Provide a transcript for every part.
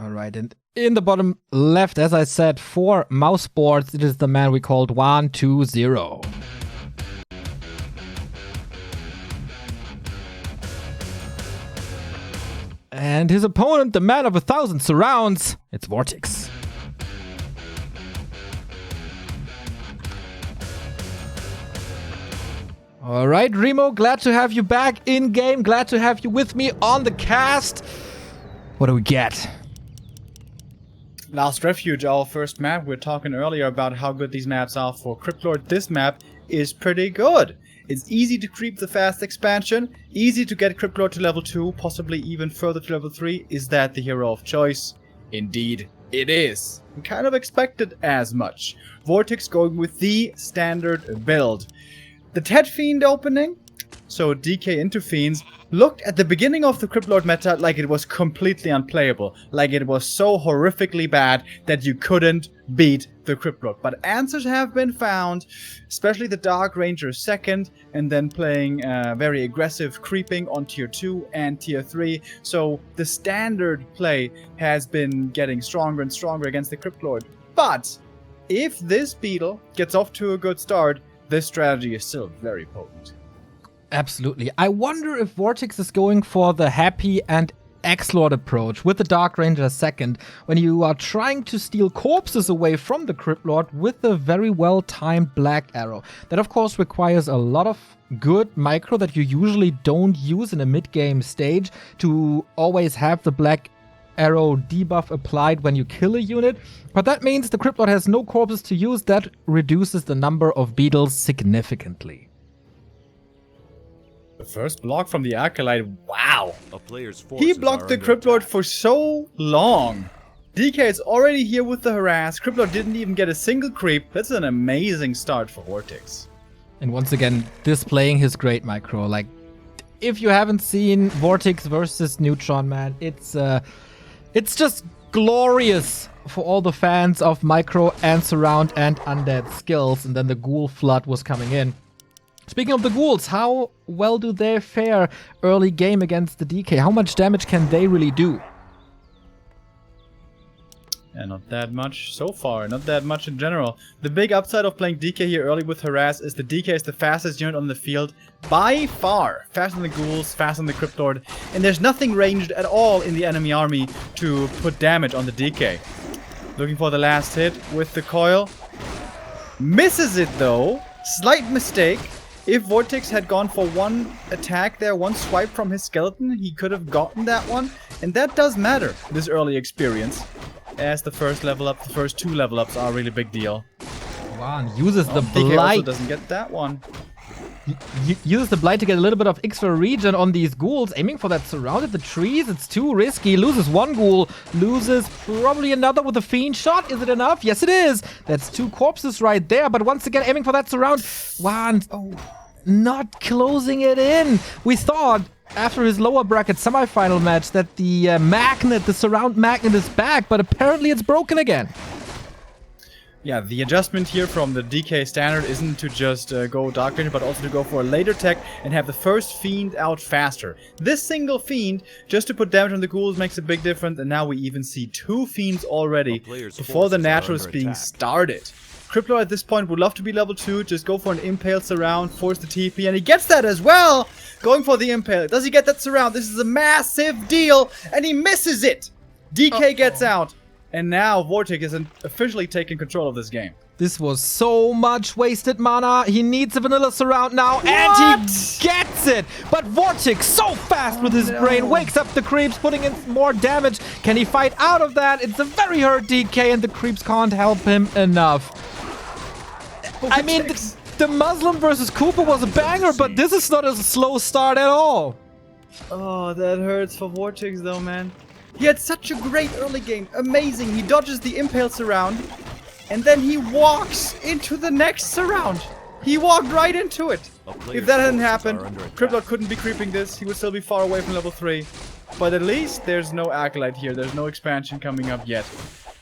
All right, and in the bottom left, as I said, for mouse boards, it is the man we called WaN20. And his opponent, the man of 1,000 surrounds, it's VortiX. All right, Remo, glad to have you back in game. Glad to have you with me on the cast. What do we get? Last Refuge, our first map. We were talking earlier about how good these maps are for Cryptlord. This map is pretty good. It's easy to creep the fast expansion, easy to get Cryptlord to level 2, possibly even further to level 3. Is that the hero of choice? Indeed, it is. We kind of expected as much. VortiX going with the standard build. The Ted Fiend opening, so DK into Fiends, looked at the beginning of the Cryptlord meta like it was completely unplayable. Like it was so horrifically bad that you couldn't beat the Cryptlord. But answers have been found, especially the Dark Ranger second, and then playing very aggressive creeping on tier 2 and tier 3. So the standard play has been getting stronger and stronger against the Cryptlord. But if this beetle gets off to a good start, this strategy is still very potent. Absolutely. I wonder if VortiX is going for the Happy and X-Lord approach with the Dark Ranger second, when you are trying to steal corpses away from the Cryptlord with a very well-timed Black Arrow. That of course requires a lot of good micro that you usually don't use in a mid-game stage to always have the Black Arrow debuff applied when you kill a unit, but that means the Cryptlord has no corpses to use. That reduces the number of beetles significantly. The first block from the Acolyte, wow! He He blocked the Cryptlord for so long. DK is already here with the harass. Cryptlord didn't even get a single creep. That's an amazing start for VortiX. And once again, displaying his great micro. Like, if you haven't seen VortiX versus Neutron, man, it's just glorious for all the fans of micro and surround and undead skills. And then the ghoul flood was coming in. Speaking of the ghouls, how well do they fare early game against the DK? How much damage can they really do? Yeah, not that much so far, not that much in general. The big upside of playing DK here early with harass is the DK is the fastest unit on the field by far. Faster than the ghouls, faster than the Cryptlord, and there's nothing ranged at all in the enemy army to put damage on the DK. Looking for the last hit with the coil. Misses it though. Slight mistake. If VortiX had gone for one attack there, one swipe from his skeleton, he could have gotten that one. And that does matter, this early experience. As the first level up, the first 2 level ups are a really big deal. WaN uses the DK blight. also doesn't get that one. Uses the blight to get a little bit of extra regen on these ghouls, aiming for that surrounded the trees. It's too risky. Loses one ghoul, loses probably another with a fiend shot. Is it enough? Yes, it is. That's 2 corpses right there. But once again, aiming for that surround. WaN not closing it in. We thought after his lower bracket semifinal match that the magnet, the surround magnet, is back, but apparently it's broken again. Yeah, the adjustment here from the DK standard isn't to just go Dark Ranger, but also to go for a later tech and have the first Fiend out faster. This single Fiend, just to put damage on the ghouls, makes a big difference, and now we even see 2 Fiends already before the natural is being started. Cryptlord at this point would love to be level 2, just go for an Impale Surround, force the TP, and he gets that as well! Going for the Impale. Does he get that Surround? This is a massive deal, and he misses it! DK gets out. And now VortiX is officially taking control of this game. This was so much wasted mana. He needs a vanilla surround now, and he gets it. But VortiX, so fast with his brain, wakes up the creeps, putting in more damage. Can he fight out of that? It's a very hurt DK, and the creeps can't help him enough. I mean, the Muslim versus Cooper was a banger, but this is not a slow start at all. Oh, that hurts for VortiX though, man. He had such a great early game. Amazing. He dodges the Impale Surround, and then he walks into the next surround. He walked right into it. If that hadn't happened, Cryptlord couldn't be creeping this. He would still be far away from level 3. But at least there's no Acolyte here. There's no expansion coming up yet.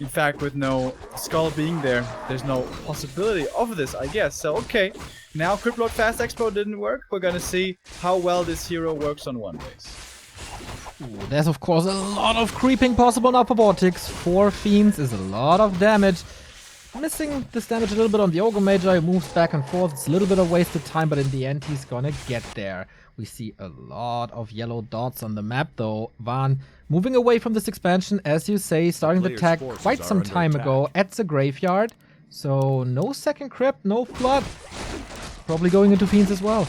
In fact, with no Skull being there, there's no possibility of this, I guess. So, okay. Now Cryptlord Fast Expo didn't work. We're gonna see how well this hero works on one base. Ooh, there's of course a lot of creeping possible now for VortiX. 4 Fiends is a lot of damage. Missing this damage a little bit on the Ogre Magi, who moves back and forth. It's a little bit of wasted time, but in the end he's gonna get there. We see a lot of yellow dots on the map though. WaN moving away from this expansion, as you say, starting the attack quite some time ago at the graveyard. So no second crypt, no flood. Probably going into Fiends as well.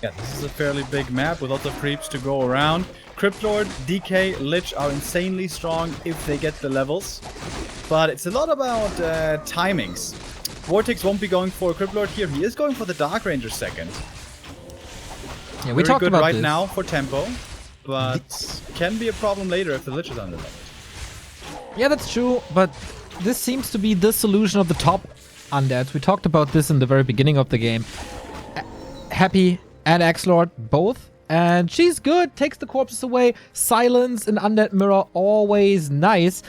Yeah, this is a fairly big map with lots of creeps to go around. Cryptlord, DK, Lich are insanely strong if they get the levels. But it's a lot about timings. VortiX won't be going for a Cryptlord here. He is going for the Dark Ranger second. Yeah, we talked about right this. now for tempo, but can be a problem later if the Lich is underleveled. Yeah, that's true, but this seems to be the solution of the top undeads. We talked about this in the very beginning of the game. Happy and X-Lord both. And she's good, takes the corpses away. Silence and Undead Mirror, always nice.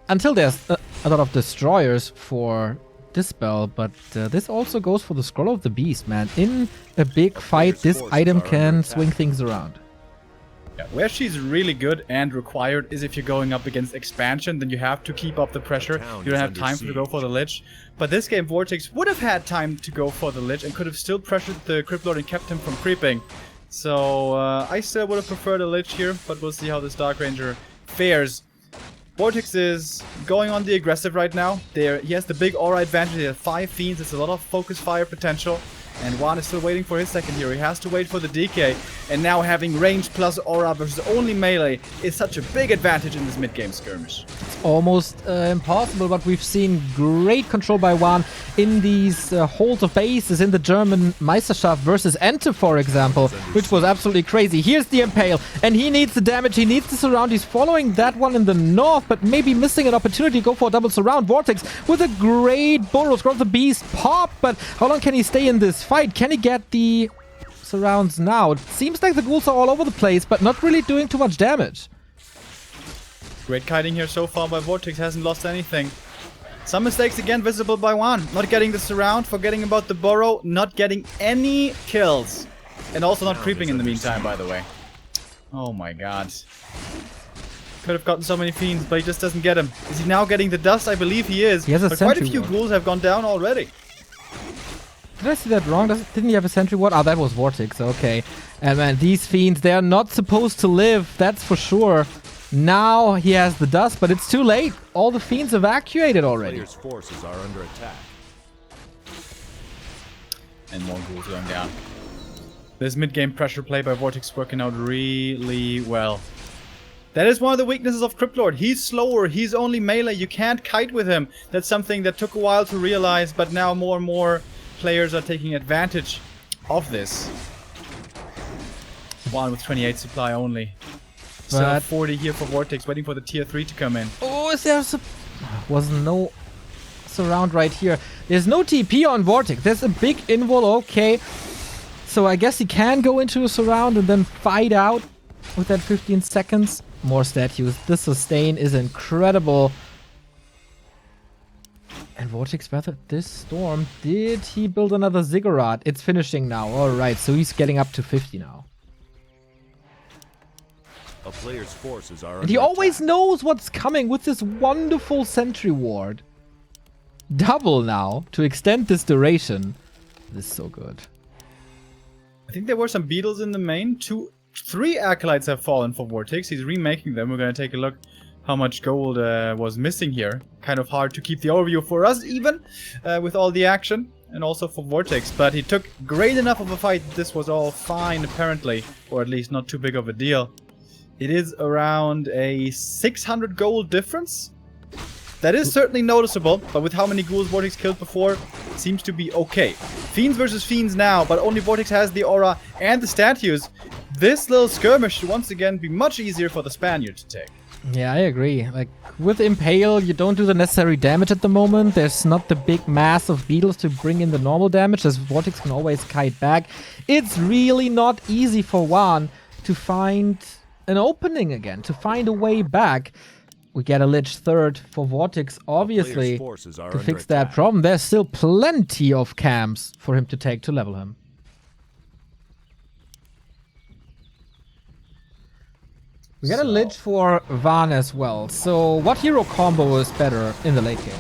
Until there's a lot of destroyers for Dispel, but this also goes for the Scroll of the Beast, man. In a big fight, this item can swing things around. Yeah, where she's really good and required is if you're going up against expansion, then you have to keep up the pressure. You don't have time to go for the Lich. But this game, VortiX would have had time to go for the Lich and could have still pressured the Cryptlord and kept him from creeping. So I still would have preferred a Lich here, but we'll see how this Dark Ranger fares. VortiX is going on the aggressive right now. He has the big aura advantage. He has 5 Fiends. It's a lot of focus fire potential. And WaN is still waiting for his second hero. He has to wait for the DK. And now having range plus aura versus only melee is such a big advantage in this mid-game skirmish. It's almost impossible, but we've seen great control by WaN in these holds of bases in the German Meisterschaft versus Ente, for example, which was absolutely crazy. Here's the Impale, and he needs the damage, he needs the surround. He's following that one in the north, but maybe missing an opportunity to go for a double surround. VortiX with a great Burrow, Scroll of the Beast pop, but how long can he stay in this fight? Can he get the surrounds now? It seems like the ghouls are all over the place, but not really doing too much damage. Great kiting here so far by VortiX, hasn't lost anything. Some mistakes again visible by WaN. Not getting the surround, forgetting about the burrow, not getting any kills. And also not creeping in the meantime, by the way. Oh my god. Could have gotten so many Fiends, but he just doesn't get him. Is he now getting the dust? I believe he is. He has a but quite a sentry few ward. ghouls have gone down already. Did I see that wrong? Didn't he have a sentry ward? Ah, that was VortiX, okay. And man, these Fiends, they're not supposed to live, that's for sure. Now he has the dust, but it's too late. All the Fiends evacuated already. Players' forces are under attack. And more ghouls going down. This mid-game pressure play by VortiX working out really well. That is one of the weaknesses of Cryptlord. He's slower, he's only melee, you can't kite with him. That's something that took a while to realize, but now more and more players are taking advantage of this. WaN with 28 supply only. So 40 here for VortiX, waiting for the tier 3 to come in. Oh, is there was no surround right here. There's no TP on VortiX. There's a big invul, okay. So I guess he can go into a surround and then fight out with that 15 seconds. More statues. The sustain is incredible. And VortiX weathered this storm. Did he build another Ziggurat? It's finishing now. Alright, so he's getting up to 50 now. A player's forces are And he under always attack. knows what's coming with this wonderful sentry ward. Double now to extend this duration. This is so good. I think there were some beetles in the main. 3 acolytes have fallen for VortiX. He's remaking them. We're going to take a look how much gold was missing here. Kind of hard to keep the overview for us even with all the action. And also for VortiX. But he took great enough of a fight. This was all fine apparently. Or at least not too big of a deal. It is around a 600 gold difference. That is certainly noticeable, but with how many ghouls VortiX killed before, it seems to be okay. Fiends versus Fiends now, but only VortiX has the aura and the statues. This little skirmish should once again be much easier for the Spaniard to take. Yeah, I agree. Like, with Impale, you don't do the necessary damage at the moment. There's not the big mass of beetles to bring in the normal damage, as VortiX can always kite back. It's really not easy for WaN to find an opening again, to find a way back. We get a Lich third for VortiX, obviously, to fix that problem. There's still plenty of camps for him to take to level him. We got a Lich for VaN as well. So what hero combo is better in the late game?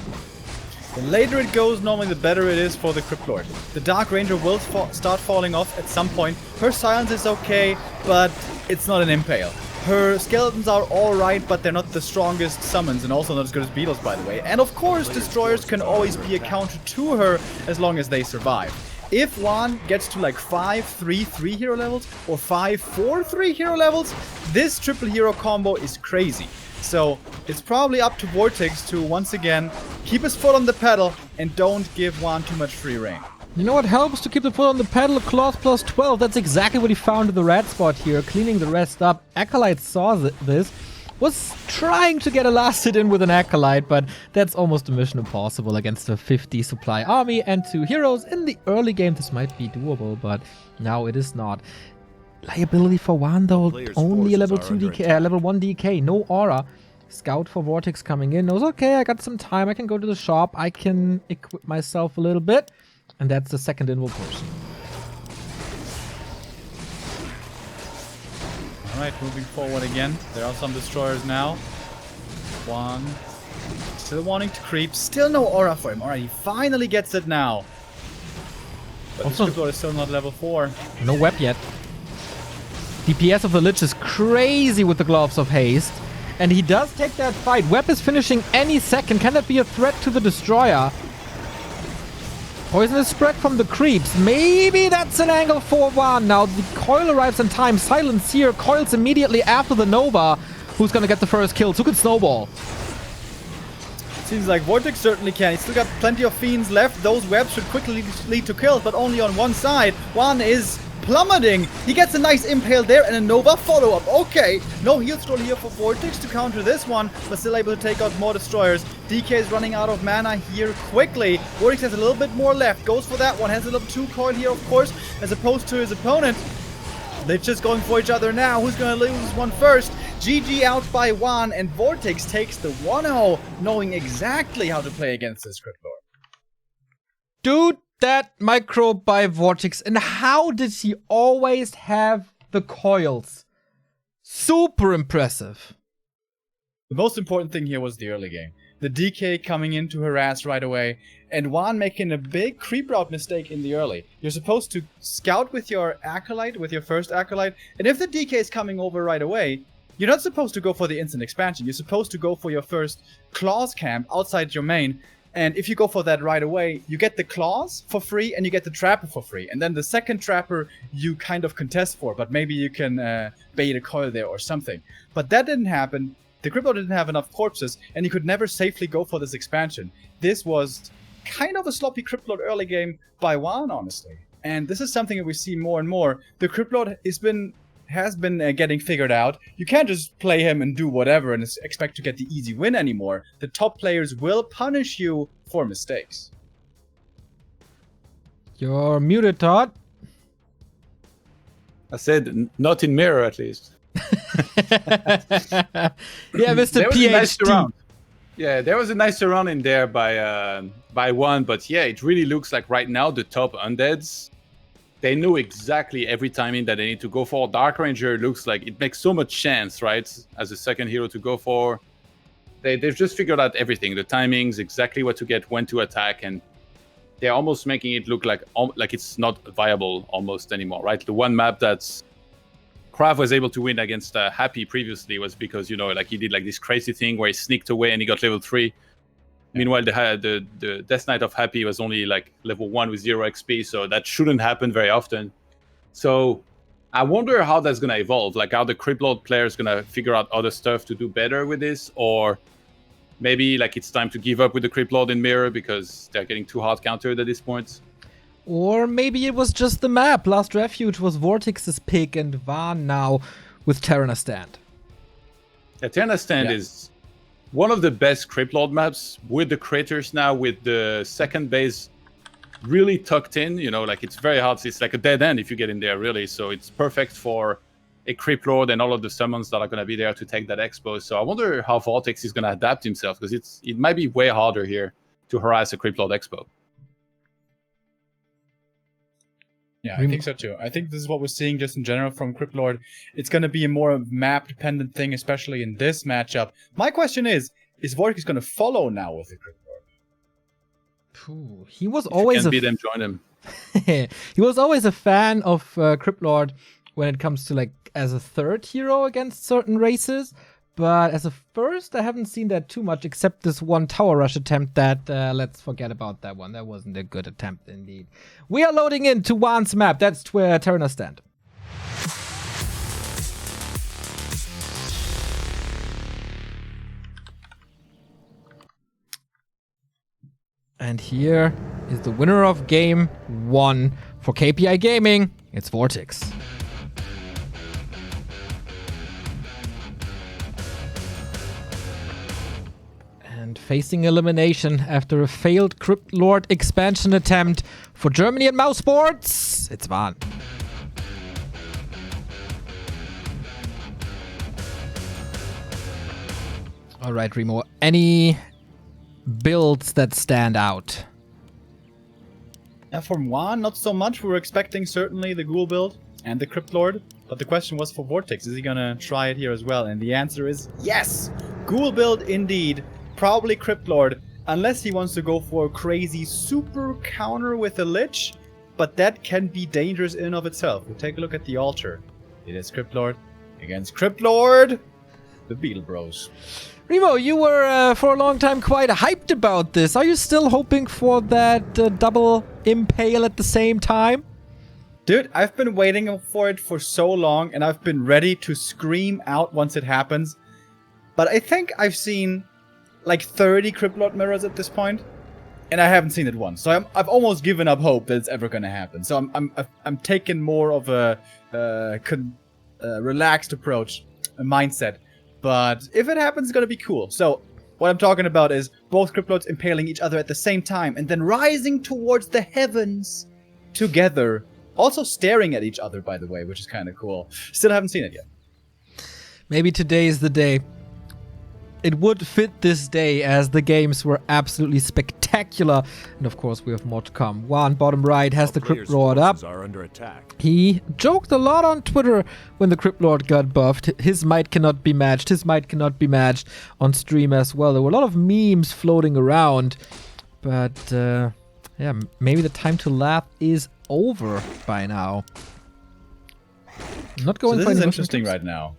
The later it goes, normally the better it is for the Crypt Lord. The Dark Ranger will start falling off at some point. Her silence is okay, but it's not an impale. Her skeletons are alright, but they're not the strongest summons, and also not as good as beetles, by the way. And of course, destroyers can always be a counter to her as long as they survive. If WaN gets to like 5-3-3 hero levels or 5-4-3 hero levels, this triple hero combo is crazy. So it's probably up to VortiX to once again keep his foot on the pedal and don't give WaN too much free reign. You know what helps to keep the foot on the pedal? Claws plus 12. That's exactly what he found in the red spot here, cleaning the rest up. Acolyte saw this, was trying to get a last hit in with an Acolyte, but that's almost a mission impossible against a 50 supply army and 2 heroes. In the early game, this might be doable, but now it is not. Liability for WaN though, only a level 2 DK, level 1 DK, no aura. Scout for VortiX coming in. Knows, okay, I got some time. I can go to the shop. I can equip myself a little bit. And that's the second invocation. Alright, moving forward again. There are some destroyers now. WaN still wanting to creep. Still no aura for him. Alright, he finally gets it now. But the Crypt Lord is still not level 4. No web yet. DPS of the Lich is crazy with the Gloves of Haste. And he does take that fight. Web is finishing any second. Can that be a threat to the Destroyer? Poisonous spread from the creeps. Maybe that's an angle for WaN. Now the Coil arrives in time. Silence here. Coils immediately after the Nova. Who's gonna get the first kills? Who can snowball? Seems like VortiX certainly can. He's still got plenty of fiends left. Those webs should quickly lead to kills, but only on one side. WaN is plummeting. He gets a nice impale there and a Nova follow-up. Okay, no heal scroll here for VortiX to counter this one, but still able to take out more destroyers. DK is running out of mana here quickly. VortiX has a little bit more left. Goes for that one. Has a level 2 coil here, of course, as opposed to his opponent. They're just going for each other now. Who's going to lose this one first? GG out by WaN, and VortiX takes the 1-0, knowing exactly how to play against this Crypt Lord. Dude, that micro by VortiX. And how did he always have the coils? Super impressive. The most important thing here was the early game. The DK coming in to harass right away, and WaN making a big creep route mistake in the early. You're supposed to scout with your Acolyte, with your first Acolyte, and if the DK is coming over right away, you're not supposed to go for the instant expansion. You're supposed to go for your first Claws camp outside your main. And if you go for that right away, you get the Claws for free and you get the Trapper for free. And then the second Trapper you kind of contest for, but maybe you can bait a coil there or something. But that didn't happen. The Crypt Lord didn't have enough corpses, and he could never safely go for this expansion. This was kind of a sloppy Crypt Lord early game by WaN, honestly. And this is something that we see more and more. The Crypt Lord has been getting figured out. You can't just play him and do whatever and expect to get the easy win anymore. The top players will punish you for mistakes. You're muted, Todd. I said not in mirror, at least. Yeah, Mr. There was a nice PhD. round. Yeah, there was a nice run in there by WaN, but yeah, it really looks like right now the top undeads, they know exactly every timing that they need to go for. Dark Ranger looks like it makes so much sense, right? As a second hero to go for. They've just figured out everything, the timings, exactly what to get, when to attack, and they're almost making it look like it's not viable almost anymore, right? The one map that's Krav was able to win against Happy previously was because, you know, like he did like this crazy thing where he sneaked away and he got level 3. Meanwhile, the Death Knight of Happy was only like level 1 with 0 XP, so that shouldn't happen very often. So I wonder how that's going to evolve. Like, are the Crypt Lord players going to figure out other stuff to do better with this? Or maybe like it's time to give up with the Crypt Lord in Mirror because they're getting too hard countered at this point? Or maybe it was just the map. Last Refuge was VortiX's pick and VaN now with Terrana Stand. Yeah, Terrana Stand is one of the best Crypt Lord maps with the critters now, with the second base really tucked in. You know, like it's very hard. It's like a dead end if you get in there, really. So it's perfect for a Crypt Lord and all of the summons that are going to be there to take that expo. So I wonder how VortiX is going to adapt himself, because it might be way harder here to harass a Crypt Lord expo. Yeah, I think so too. I think this is what we're seeing just in general from Cryptlord. It's going to be a more map-dependent thing, especially in this matchup. My question is VortiX going to follow now with the Cryptlord? He was always Can beat him, join him. he was always a fan of Cryptlord when it comes to like as a third hero against certain races. But as a first, I haven't seen that too much, except this one tower rush attempt that, let's forget about that one. That wasn't a good attempt indeed. We are loading into WaN's map. That's where Terraner stand. And here is the winner of game 1 for KPI Gaming. It's VortiX. And facing elimination after a failed Cryptlord expansion attempt for Germany and Mouse Sports, it's WaN. Alright, Remo, any builds that stand out? From WaN, not so much. We were expecting certainly the Ghoul build and the Cryptlord, but the question was for VortiX. Is he gonna try it here as well? And the answer is yes! Ghoul build indeed. Probably Cryptlord, unless he wants to go for a crazy super counter with a Lich, but that can be dangerous in and of itself. We'll take a look at the altar. It is Cryptlord against Cryptlord, the Beetle Bros. Remo, you were for a long time quite hyped about this. Are you still hoping for that double impale at the same time? Dude, I've been waiting for it for so long, and I've been ready to scream out once it happens. But I think I've seen like 30 Cryptlord mirrors at this point, and I haven't seen it once. So I've almost given up hope that it's ever gonna happen. So I'm taking more of a relaxed approach, a mindset. But if it happens, it's gonna be cool. So what I'm talking about is both Cryptlords impaling each other at the same time and then rising towards the heavens together. Also staring at each other, by the way, which is kind of cool. Still haven't seen it yet. Maybe today is the day. It would fit this day as the games were absolutely spectacular. And of course, we have more to come. WaN, bottom right, has the Cryptlord up. Are under attack. He joked a lot on Twitter when the Cryptlord got buffed. His might cannot be matched. His might cannot be matched on stream as well. There were a lot of memes floating around. But, yeah, maybe the time to laugh is over by now. I'm not going so for this is any interesting right now.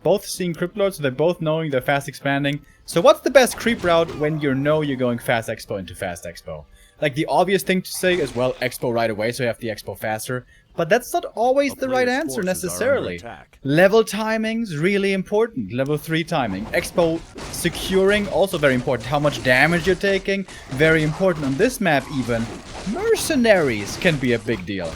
Both seeing Cryptlords, so they're both knowing they're fast expanding. So what's the best creep route when you know you're going fast expo into fast expo? Like the obvious thing to say is, well, expo right away, so you have the expo faster. But that's not always the right answer necessarily. Level timing's really important. Level 3 timing. Expo securing, also very important. How much damage you're taking, very important on this map even. Mercenaries can be a big deal.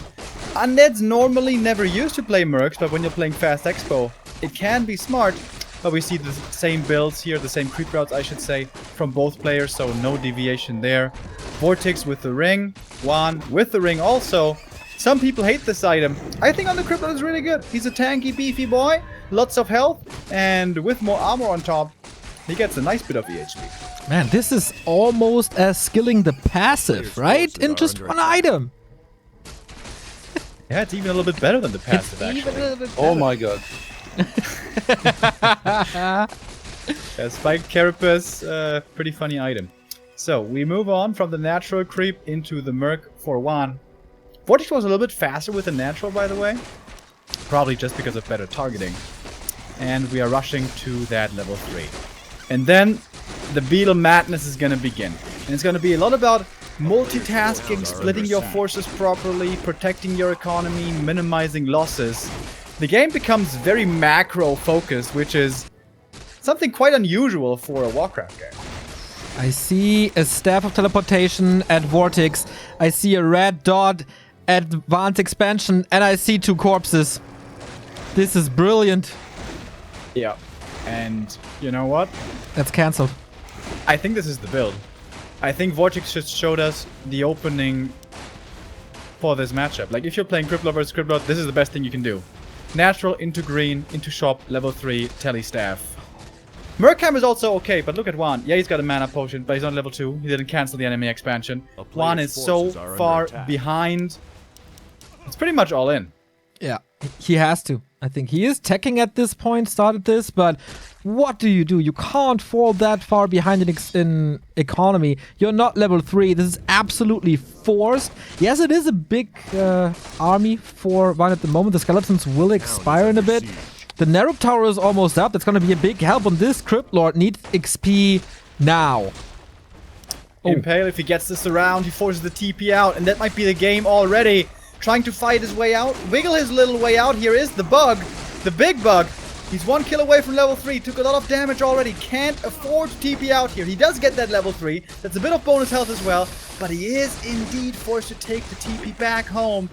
Undeads normally never used to play mercs, but when you're playing fast expo, it can be smart. But we see the same builds here, the same creep routes, I should say, from both players, so no deviation there. VortiX with the ring, WaN with the ring also. Some people hate this item. I think on the Cryptlord is really good. He's a tanky, beefy boy, lots of health, and with more armor on top, he gets a nice bit of EHP. Man, this is almost as skilling the passive, right? In just one item. Yeah, it's even a little bit better than the passive, actually. Oh my god. Spiked Carapace, pretty funny item. So, we move on from the natural creep into the Merc for WaN. VortiX was a little bit faster with the natural, by the way. Probably just because of better targeting. And we are rushing to that level 3. And then, the Beetle madness is gonna begin. And it's gonna be a lot about multitasking, splitting your forces properly, protecting your economy, minimizing losses. The game becomes very macro-focused, which is something quite unusual for a Warcraft game. I see a staff of teleportation at VortiX. I see a red dot at advanced expansion, and I see 2 corpses. This is brilliant. Yeah. And you know what? That's cancelled. I think this is the build. I think VortiX just showed us the opening for this matchup. Like, if you're playing Cryptlord versus Cryptlord, this is the best thing you can do. Natural into green, into shop, level 3, tele staff. Merkham is also okay, but look at WaN. Yeah, he's got a mana potion, but he's on level 2. He didn't cancel the enemy expansion. WaN is so far behind. It's pretty much all in. Yeah, he has to. I think he is teching at this point, started this, but what do? You can't fall that far behind in economy. You're not level 3. This is absolutely forced. Yes, it is a big army for WaN at the moment. The skeletons will expire in a bit. The Nerub Tower is almost up. That's going to be a big help on this Crypt Lord. Needs XP now. Impale, if he gets this around, he forces the TP out, and that might be the game already. Trying to fight his way out, wiggle his little way out. Here is the bug, the big bug. He's 1 kill away from level 3, took a lot of damage already, can't afford to TP out here. He does get that level 3, that's a bit of bonus health as well, but he is indeed forced to take the TP back home.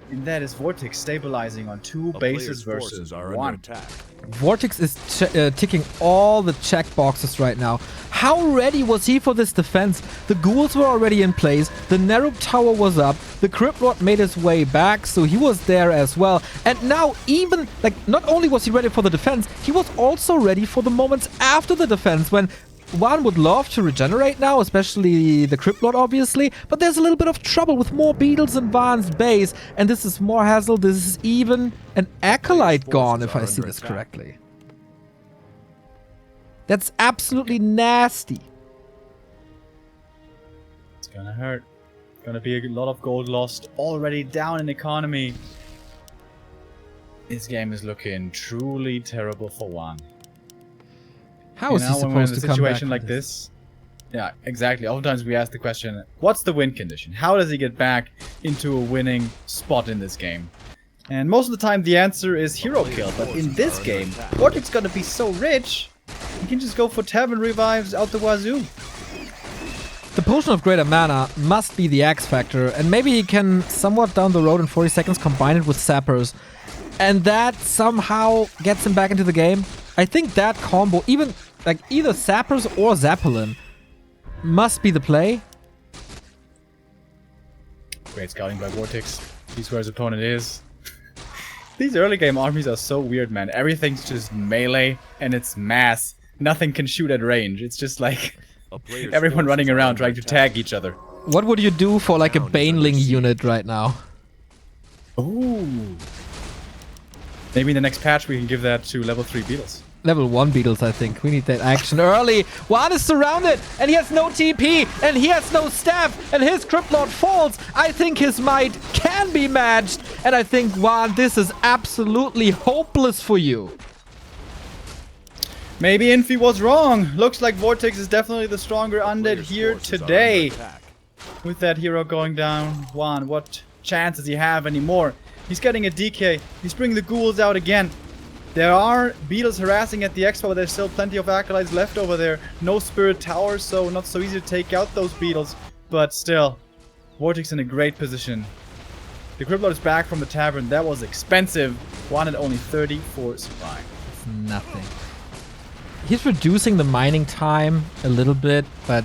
And that is VortiX stabilizing on 2 bases versus 1. VortiX is ticking all the checkboxes right now. How ready was he for this defense? The ghouls were already in place, the Nerub Tower was up, the Crypt Lord made his way back, so he was there as well. And now even, like, not only was he ready for the defense, he was also ready for the moments after the defense when WaN would love to regenerate now, especially the Crypt Lord, obviously, but there's a little bit of trouble with more beetles in WaN's base, and this is more hassle. This is even an Acolyte gone, if I see this correctly. That's absolutely nasty. It's gonna hurt. Gonna be a lot of gold lost, already down in economy. This game is looking truly terrible for WaN. How is he supposed to come back? In a situation like this? Yeah, exactly. Oftentimes we ask the question, what's the win condition? How does he get back into a winning spot in this game? And most of the time the answer is hero kill. But in this game, VortiX gonna be so rich, he can just go for tavern revives out the wazoo. The Potion of Greater Mana must be the X factor, and maybe he can somewhat down the road in 40 seconds combine it with Sappers. And that somehow gets him back into the game. I think that combo, even like either Sappers or Zeppelin, must be the play. Great scouting by VortiX. He's where his opponent is. These early game armies are so weird, man. Everything's just melee and it's mass. Nothing can shoot at range. It's just like everyone running around trying to tag each other. What would you do for like a Baneling unit right now? Ooh. Maybe in the next patch we can give that to level 3 beetles. Level 1 beetles, I think. We need that action early. WaN is surrounded, and he has no TP, and he has no staff, and his Crypt Lord falls. I think his might can be matched, and I think, WaN, this is absolutely hopeless for you. Maybe Infi was wrong. Looks like VortiX is definitely the stronger undead here today. With that hero going down, WaN, what chance does he have anymore? He's getting a DK. He's bringing the ghouls out again. There are beetles harassing at the expo, but there's still plenty of acolytes left over there. No spirit towers, so not so easy to take out those beetles. But still, VortiX in a great position. The Crypt Lord is back from the tavern. That was expensive. WaN at only 34 supply. It's nothing. He's reducing the mining time a little bit, but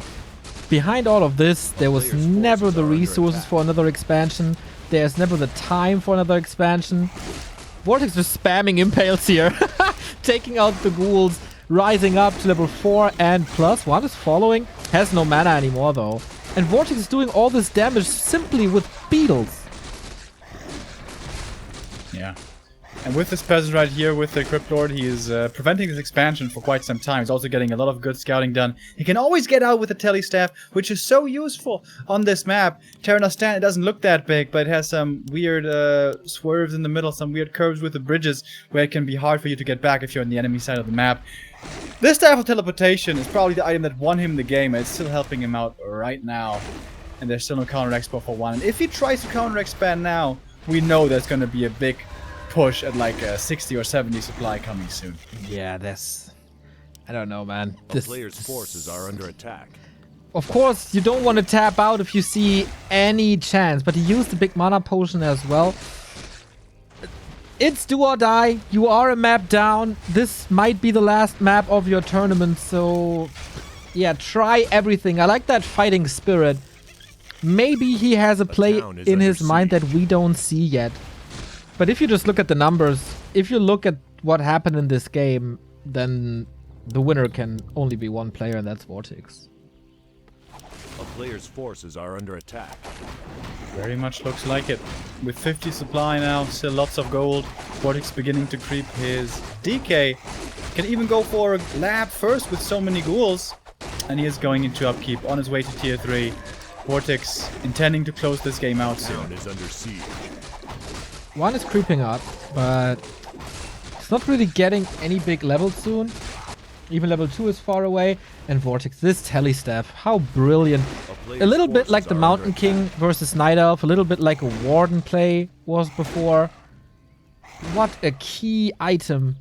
behind all of this, there was never the resources for another expansion. There's never the time for another expansion. VortiX just spamming impales here. Taking out the ghouls. Rising up to level 4 and plus. WaN is following. Has no mana anymore though. And VortiX is doing all this damage simply with beetles. Yeah. And with this peasant right here, with the Crypt Lord, he is preventing this expansion for quite some time. He's also getting a lot of good scouting done. He can always get out with the telestaff, which is so useful on this map. Terranos Stan, it doesn't look that big, but it has some weird swerves in the middle, some weird curves with the bridges, where it can be hard for you to get back if you're on the enemy side of the map. This Staff of Teleportation is probably the item that won him the game, and it's still helping him out right now. And there's still no counter expo for WaN. And if he tries to counter expand now, we know there's going to be a big push at like a 60 or 70 supply coming soon. Yeah, that's... I don't know, man. The player's forces are under attack. Of course, you don't want to tap out if you see any chance, but he used the big mana potion as well. It's do or die. You are a map down. This might be the last map of your tournament, so... yeah, try everything. I like that fighting spirit. Maybe he has a play in his mind that we don't see yet. But if you just look at the numbers, if you look at what happened in this game, then the winner can only be one player, and that's VortiX. A player's forces are under attack. Very much looks like it. With 50 supply now, still lots of gold. VortiX beginning to creep his DK. Can even go for a lab first with so many ghouls. And he is going into upkeep on his way to tier 3. VortiX intending to close this game out soon. Town is under siege. One is creeping up, but it's not really getting any big levels soon. Even level 2 is far away. And VortiX, this tele staff, how brilliant. A little bit like the Mountain King versus Night Elf, a little bit like a Warden play was before. What a key item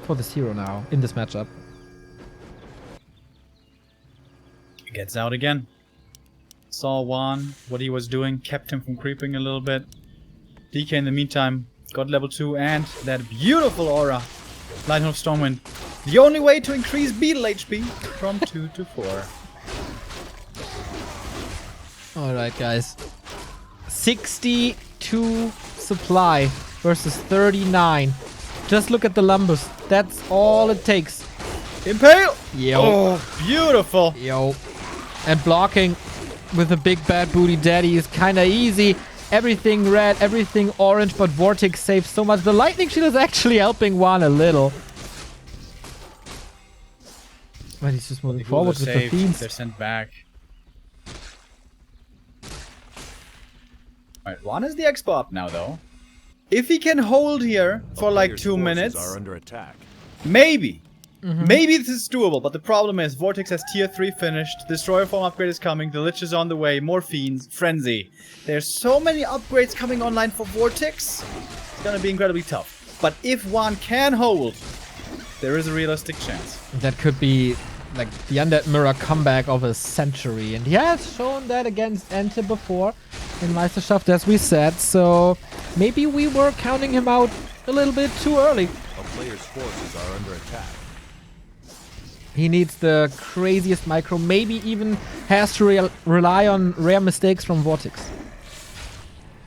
for this hero now in this matchup. Gets out again. Saw WaN, what he was doing, kept him from creeping a little bit. DK in the meantime got level 2 and that beautiful aura. Lightning of Stormwind. The only way to increase Beetle HP from 2 to 4. Alright, guys. 62 supply versus 39. Just look at the numbers. That's all it takes. Impale! Yo. Oh, beautiful. Yo. And blocking with a big bad booty daddy is kinda easy. Everything red, everything orange, but VortiX saves so much. The lightning shield is actually helping WaN a little. But he's just moving forward with the fiends. They're sent back. Alright, WaN is the expo up now though. If he can hold here for like 2 minutes, Are under attack. maybe. Maybe this is doable, but the problem is VortiX has tier 3 finished, Destroyer Form upgrade is coming, the Lich is on the way, more Fiends, Frenzy. There's so many upgrades coming online for VortiX, it's gonna be incredibly tough. But if WaN can hold, there is a realistic chance. That could be like the Undead Mirror comeback of a century. And he has shown that against Ente before in Meisterschaft, as we said. So maybe we were counting him out a little bit too early. A player's forces are under attack. He needs the craziest micro, maybe even has to rely on rare mistakes from VortiX.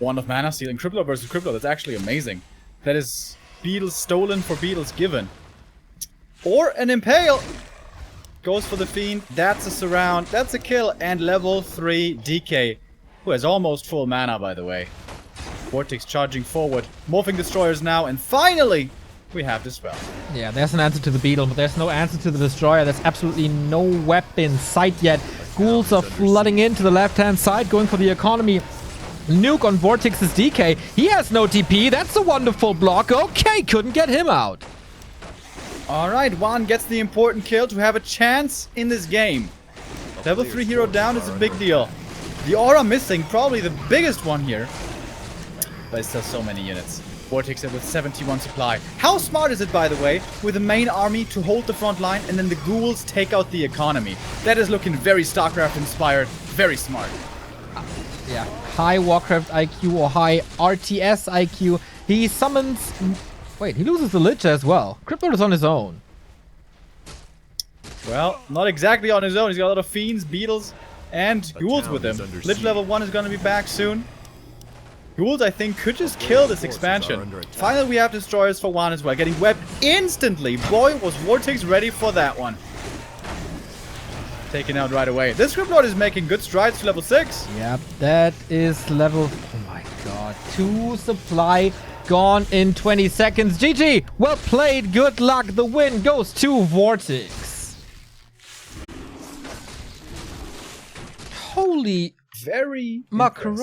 Wand of Mana stealing Crippler versus Crippler, that's actually amazing. That is Beetles stolen for Beetles given. Or an Impale! Goes for the Fiend, that's a surround, that's a kill, and level 3 DK, who has almost full mana by the way. VortiX charging forward, morphing destroyers now, and finally we have Dispel. Yeah, there's an answer to the Beetle, but there's no answer to the Destroyer. There's absolutely no weapon in sight yet. Ghouls are flooding into the left-hand side, going for the economy. Nuke on VortiX's DK. He has no TP. That's a wonderful block. Okay, couldn't get him out. Alright, WaN gets the important kill to have a chance in this game. Level 3 hero down is a big deal. The aura missing, probably the biggest one here. But it's still so many units. VortiX with 71 supply. How smart is it, by the way, with the main army to hold the front line and then the ghouls take out the economy? That is looking very StarCraft inspired. Very smart. Yeah, high Warcraft IQ or high RTS IQ. He summons... Wait, he loses the Lich as well. Crippler is on his own. Well, not exactly on his own. He's got a lot of Fiends, Beetles, and ghouls with him. Lich level 1 is going to be back soon. Ghouls, I think, could just kill this expansion. Finally, we have Destroyers for WaN as well. Getting webbed instantly. Boy, was VortiX ready for that one. Taken out right away. This Criplord is making good strides to level 6. Yep, that is level... Oh my god. 2 supply gone in 20 seconds. GG! Well played. Good luck. The win goes to VortiX. Holy Very macaroni.